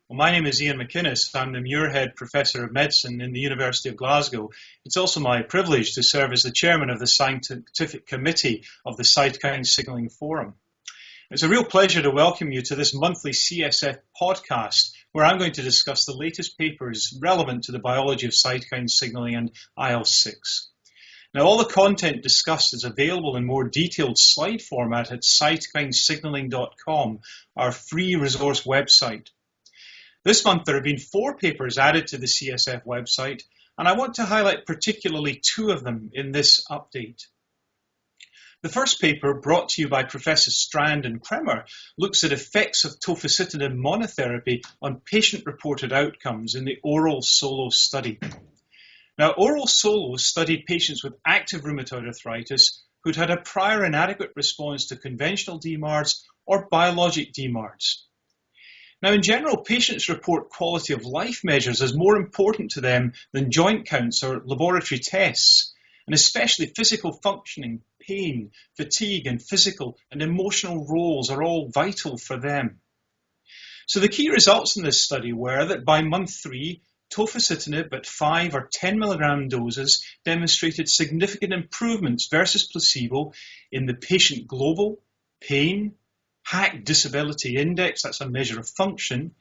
Well, my name is McInnes. I'm the Muirhead Professor of Medicine in the University of Glasgow. It's also my privilege to serve as the chairman of the scientific committee of the Cytokine Signaling Forum. It's a real pleasure to welcome you to this monthly CSF podcast, where I'm going to discuss the latest papers relevant to the biology of cytokine signaling and IL-6. Now, all the content discussed is available in more detailed slide format at cytokinesignaling.com, our free resource website. This month, there have been 4 papers added to the CSF website, and I want to highlight particularly 2 of them in this update. The first paper, brought to you by Professor Strand and Prof, looks at effects of Tofacitinib monotherapy on patient-reported outcomes in the oral SOLO study. Now, oral SOLO studied patients with active rheumatoid arthritis who'd had a prior inadequate response to conventional DMARDs or biologic DMARDs. Now, in general, patients report quality of life measures as more important to them than joint counts or laboratory tests, and especially physical functioning, pain, fatigue, and physical and emotional roles are all vital for them. So the key results in this study were that by month 3, Tofacitinib at 5 or 10 milligram doses demonstrated significant improvements versus placebo in the patient global, pain, HAQ disability index, that's a measure of function,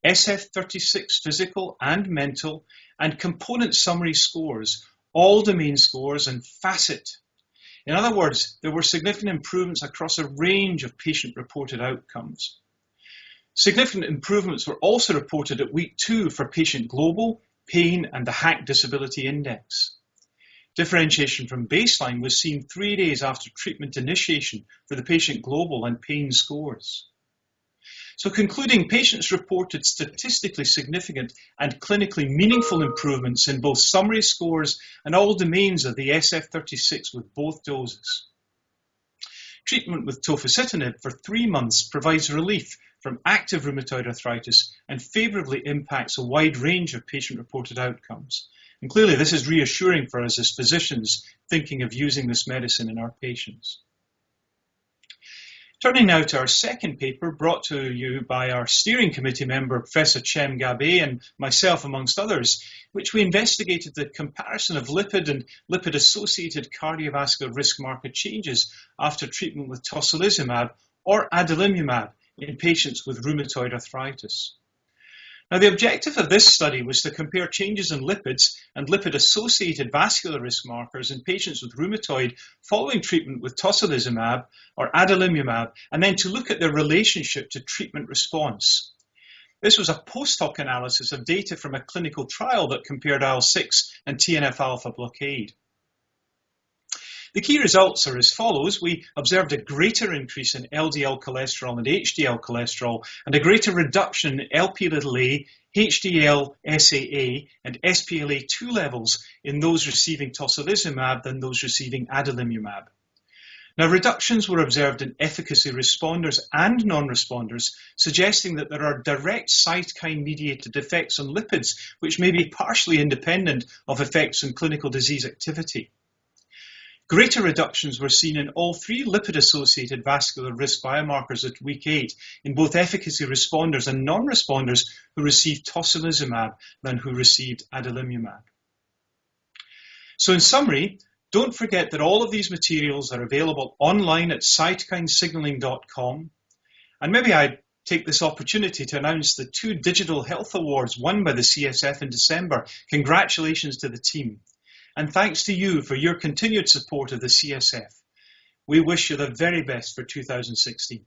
SF36 physical and mental, and component summary scores, all domain scores, and FACIT. In other words, there were significant improvements across a range of patient-reported outcomes. Significant improvements were also reported at week 2 for patient global, pain, and the HAQ disability index. Differentiation from baseline was seen 3 days after treatment initiation for the patient global and pain scores. So concluding, patients reported statistically significant and clinically meaningful improvements in both summary scores and all domains of the SF36 with both doses. Treatment with Tofacitinib for 3 months provides relief from active rheumatoid arthritis and favourably impacts a wide range of patient-reported outcomes. And clearly this is reassuring for us as physicians thinking of using this medicine in our patients. Turning now to our second paper, brought to you by our steering committee member, Professor Gabay, and myself, amongst others, which we investigated the comparison of lipid and lipid-associated cardiovascular risk marker changes after treatment with tocilizumab or adalimumab in patients with rheumatoid arthritis. Now, the objective of this study was to compare changes in lipids and lipid-associated vascular risk markers in patients with rheumatoid following treatment with tocilizumab or adalimumab, and then to look at their relationship to treatment response. This was a post-hoc analysis of data from a clinical trial that compared IL-6 and TNF-alpha blockade. The key results are as follows. We observed a greater increase in LDL cholesterol and HDL cholesterol, and a greater reduction in Lp(a), HDL SAA, and SPLA2 levels in those receiving tocilizumab than those receiving adalimumab. Now, reductions were observed in efficacy responders and non-responders, suggesting that there are direct cytokine-mediated effects on lipids, which may be partially independent of effects on clinical disease activity. Greater reductions were seen in all 3 lipid-associated vascular risk biomarkers at week 8 in both efficacy responders and non-responders who received tocilizumab than who received adalimumab. So in summary, don't forget that all of these materials are available online at cytokinesignaling.com. And maybe I'd take this opportunity to announce the 2 digital health awards won by the CSF in December. Congratulations to the team. And thanks to you for your continued support of the CSF. We wish you the very best for 2016.